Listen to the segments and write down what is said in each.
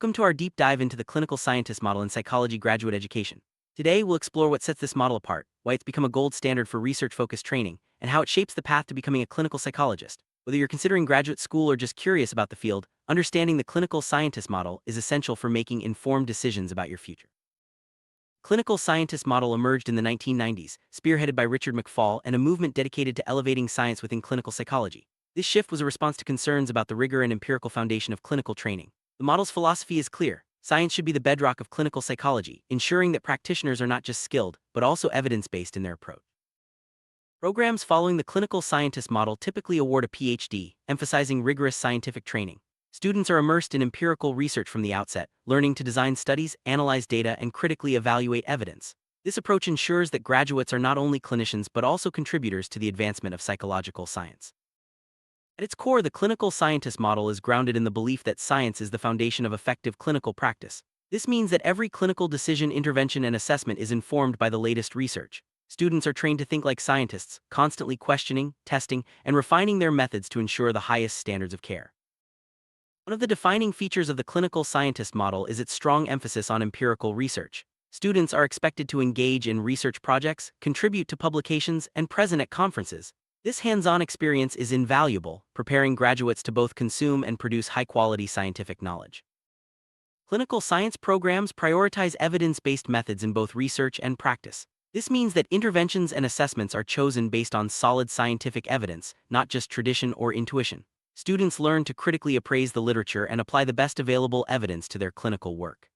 Welcome to our deep dive into the clinical scientist model in psychology graduate education. Today, we'll explore what sets this model apart, why it's become a gold standard for research-focused training, and how it shapes the path to becoming a clinical psychologist. Whether you're considering graduate school or just curious about the field, understanding the clinical scientist model is essential for making informed decisions about your future. Clinical scientist model emerged in the 1990s, spearheaded by Richard McFall and a movement dedicated to elevating science within clinical psychology. This shift was a response to concerns about the rigor and empirical foundation of clinical training. The model's philosophy is clear. Science should be the bedrock of clinical psychology, ensuring that practitioners are not just skilled, but also evidence-based in their approach. Programs following the clinical scientist model typically award a PhD, emphasizing rigorous scientific training. Students are immersed in empirical research from the outset, learning to design studies, analyze data, and critically evaluate evidence. This approach ensures that graduates are not only clinicians but also contributors to the advancement of psychological science. At its core, the clinical scientist model is grounded in the belief that science is the foundation of effective clinical practice. This means that every clinical decision, intervention, and assessment is informed by the latest research. Students are trained to think like scientists, constantly questioning, testing, and refining their methods to ensure the highest standards of care. One of the defining features of the clinical scientist model is its strong emphasis on empirical research. Students are expected to engage in research projects, contribute to publications, and present at conferences. This hands-on experience is invaluable, preparing graduates to both consume and produce high-quality scientific knowledge. Clinical science programs prioritize evidence-based methods in both research and practice. This means that interventions and assessments are chosen based on solid scientific evidence, not just tradition or intuition. Students learn to critically appraise the literature and apply the best available evidence to their clinical work.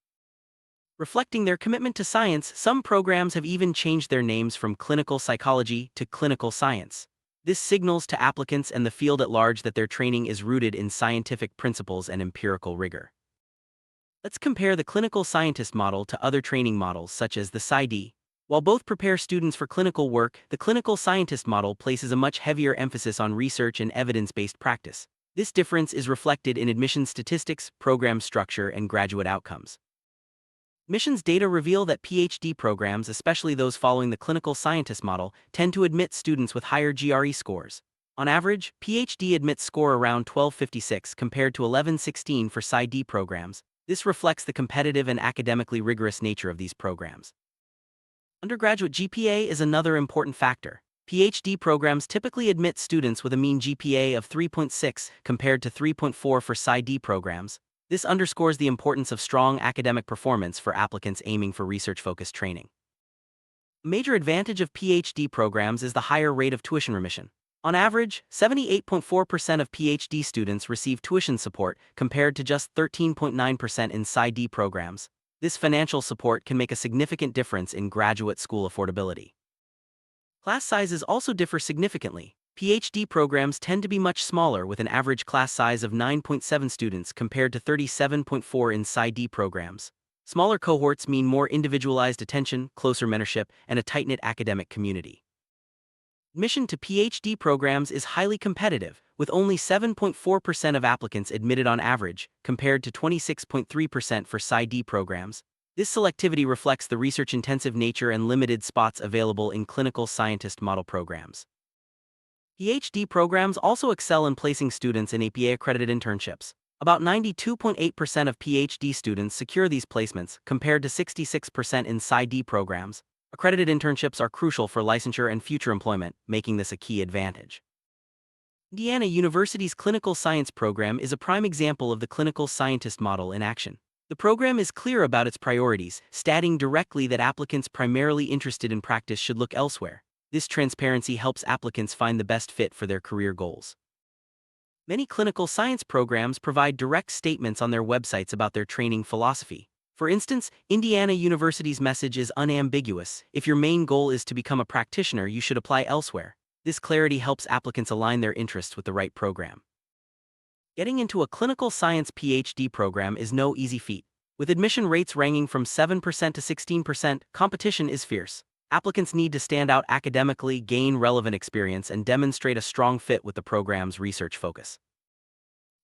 Reflecting their commitment to science, some programs have even changed their names from clinical psychology to clinical science. This signals to applicants and the field at large that their training is rooted in scientific principles and empirical rigor. Let's compare the clinical scientist model to other training models such as the Psych. While both prepare students for clinical work, the clinical scientist model places a much heavier emphasis on research and evidence-based practice. This difference is reflected in admissions statistics, program structure, and graduate outcomes. Admissions data reveal that PhD programs, especially those following the clinical scientist model, tend to admit students with higher GRE scores. On average, PhD admits score around 1256 compared to 1116 for Psych programs. This reflects the competitive and academically rigorous nature of these programs. Undergraduate GPA is another important factor. PhD programs typically admit students with a mean GPA of 3.6 compared to 3.4 for Psych programs. This underscores the importance of strong academic performance for applicants aiming for research-focused training. A major advantage of PhD programs is the higher rate of tuition remission. On average, 78.4% of PhD students receive tuition support compared to just 13.9% in Psych programs. This financial support can make a significant difference in graduate school affordability. Class sizes also differ significantly. PhD programs tend to be much smaller, with an average class size of 9.7 students compared to 37.4 in Psych programs. Smaller cohorts mean more individualized attention, closer mentorship, and a tight-knit academic community. Admission to PhD programs is highly competitive, with only 7.4% of applicants admitted on average, compared to 26.3% for Psych programs. This selectivity reflects the research-intensive nature and limited spots available in clinical scientist model programs. PhD programs also excel in placing students in APA-accredited internships. About 92.8% of PhD students secure these placements, compared to 66% in Psych programs. Accredited internships are crucial for licensure and future employment, making this a key advantage. Indiana University's clinical science program is a prime example of the clinical scientist model in action. The program is clear about its priorities, stating directly that applicants primarily interested in practice should look elsewhere. This transparency helps applicants find the best fit for their career goals. Many clinical science programs provide direct statements on their websites about their training philosophy. For instance, Indiana University's message is unambiguous: if your main goal is to become a practitioner, you should apply elsewhere. This clarity helps applicants align their interests with the right program. Getting into a clinical science PhD program is no easy feat. With admission rates ranging from 7% to 16%, competition is fierce. Applicants need to stand out academically, gain relevant experience, and demonstrate a strong fit with the program's research focus.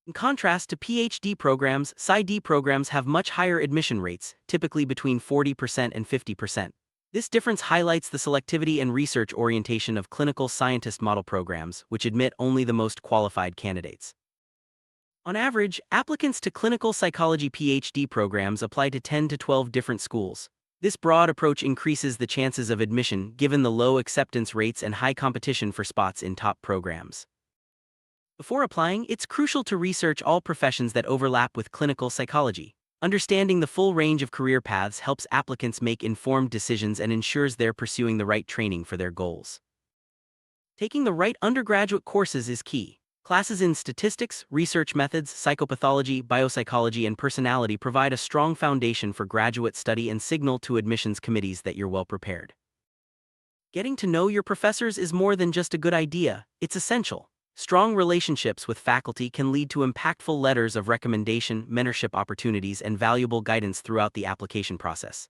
In contrast to PhD programs, Psych programs have much higher admission rates, typically between 40% and 50%. This difference highlights the selectivity and research orientation of clinical scientist model programs, which admit only the most qualified candidates. On average, applicants to clinical psychology PhD programs apply to 10 to 12 different schools. This broad approach increases the chances of admission given the low acceptance rates and high competition for spots in top programs. Before applying, it's crucial to research all professions that overlap with clinical psychology. Understanding the full range of career paths helps applicants make informed decisions and ensures they're pursuing the right training for their goals. Taking the right undergraduate courses is key. Classes in statistics, research methods, psychopathology, biopsychology, and personality provide a strong foundation for graduate study and signal to admissions committees that you're well prepared. Getting to know your professors is more than just a good idea, it's essential. Strong relationships with faculty can lead to impactful letters of recommendation, mentorship opportunities, and valuable guidance throughout the application process.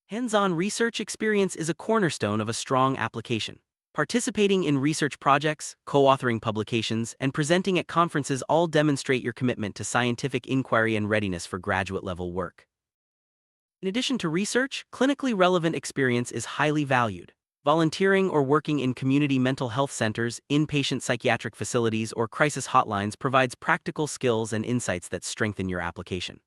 Hands-on research experience is a cornerstone of a strong application. Participating in research projects, co-authoring publications, and presenting at conferences all demonstrate your commitment to scientific inquiry and readiness for graduate-level work. In addition to research, clinically relevant experience is highly valued. Volunteering or working in community mental health centers, inpatient psychiatric facilities, or crisis hotlines provides practical skills and insights that strengthen your application.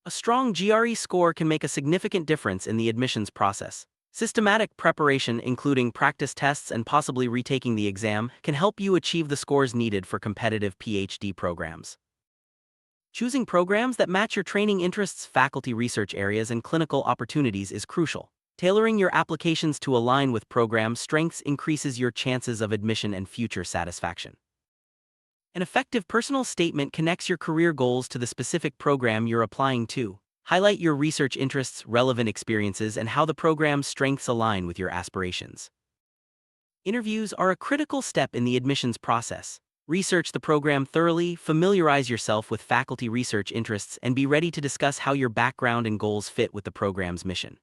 A strong GRE score can make a significant difference in the admissions process. Systematic preparation, including practice tests and possibly retaking the exam, can help you achieve the scores needed for competitive PhD programs. Choosing programs that match your training interests, faculty research areas, and clinical opportunities is crucial. Tailoring your applications to align with program strengths increases your chances of admission and future satisfaction. An effective personal statement connects your career goals to the specific program you're applying to. Highlight your research interests, relevant experiences, and how the program's strengths align with your aspirations. Interviews are a critical step in the admissions process. Research the program thoroughly, familiarize yourself with faculty research interests, and be ready to discuss how your background and goals fit with the program's mission.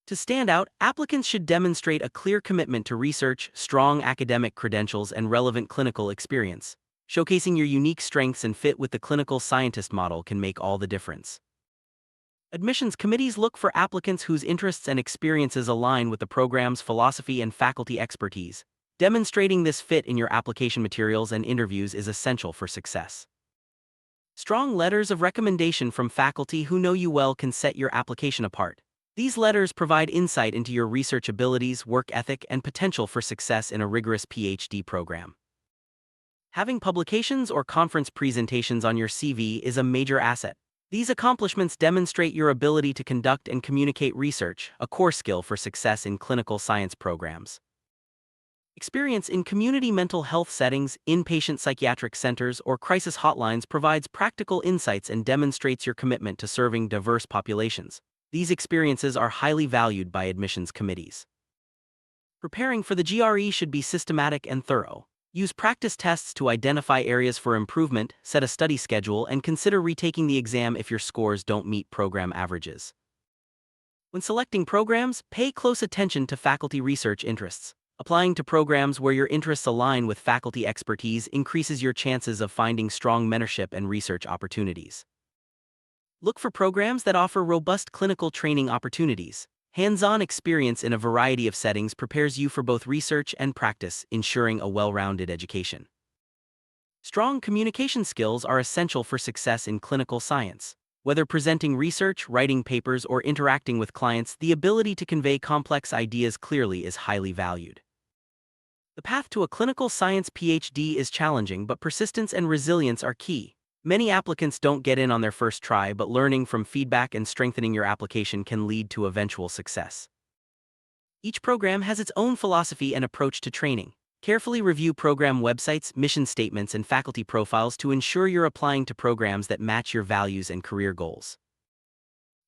To stand out, applicants should demonstrate a clear commitment to research, strong academic credentials, and relevant clinical experience. Showcasing your unique strengths and fit with the clinical scientist model can make all the difference. Admissions committees look for applicants whose interests and experiences align with the program's philosophy and faculty expertise. Demonstrating this fit in your application materials and interviews is essential for success. Strong letters of recommendation from faculty who know you well can set your application apart. These letters provide insight into your research abilities, work ethic, and potential for success in a rigorous PhD program. Having publications or conference presentations on your CV is a major asset. These accomplishments demonstrate your ability to conduct and communicate research, a core skill for success in clinical science programs. Experience in community mental health settings, inpatient psychiatric centers, or crisis hotlines provides practical insights and demonstrates your commitment to serving diverse populations. These experiences are highly valued by admissions committees. Preparing for the GRE should be systematic and thorough. Use practice tests to identify areas for improvement, set a study schedule, and consider retaking the exam if your scores don't meet program averages. When selecting programs, pay close attention to faculty research interests. Applying to programs where your interests align with faculty expertise increases your chances of finding strong mentorship and research opportunities. Look for programs that offer robust clinical training opportunities. Hands-on experience in a variety of settings prepares you for both research and practice, ensuring a well-rounded education. Strong communication skills are essential for success in clinical science. Whether presenting research, writing papers, or interacting with clients, the ability to convey complex ideas clearly is highly valued. The path to a clinical science PhD is challenging, but persistence and resilience are key. Many applicants don't get in on their first try, but learning from feedback and strengthening your application can lead to eventual success. Each program has its own philosophy and approach to training. Carefully review program websites, mission statements, and faculty profiles to ensure you're applying to programs that match your values and career goals.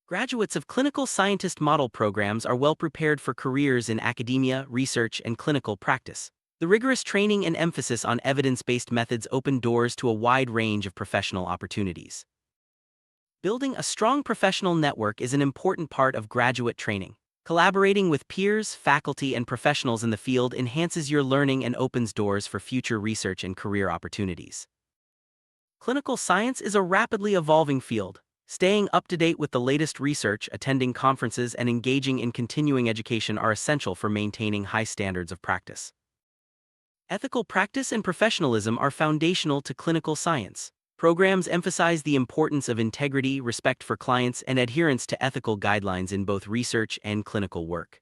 Graduates of clinical scientist model programs are well prepared for careers in academia, research, and clinical practice. The rigorous training and emphasis on evidence-based methods open doors to a wide range of professional opportunities. Building a strong professional network is an important part of graduate training. Collaborating with peers, faculty, and professionals in the field enhances your learning and opens doors for future research and career opportunities. Clinical science is a rapidly evolving field. Staying up to date with the latest research, attending conferences, and engaging in continuing education are essential for maintaining high standards of practice. Ethical practice and professionalism are foundational to clinical science. Programs emphasize the importance of integrity, respect for clients, and adherence to ethical guidelines in both research and clinical work.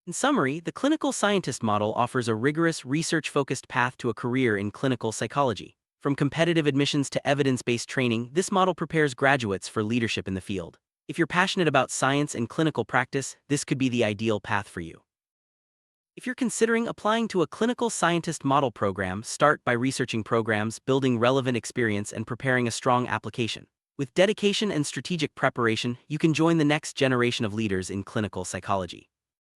In summary, the clinical scientist model offers a rigorous, research-focused path to a career in clinical psychology. From competitive admissions to evidence-based training, this model prepares graduates for leadership in the field. If you're passionate about science and clinical practice, this could be the ideal path for you. If you're considering applying to a clinical scientist model program, start by researching programs, building relevant experience, and preparing a strong application. With dedication and strategic preparation, you can join the next generation of leaders in clinical psychology.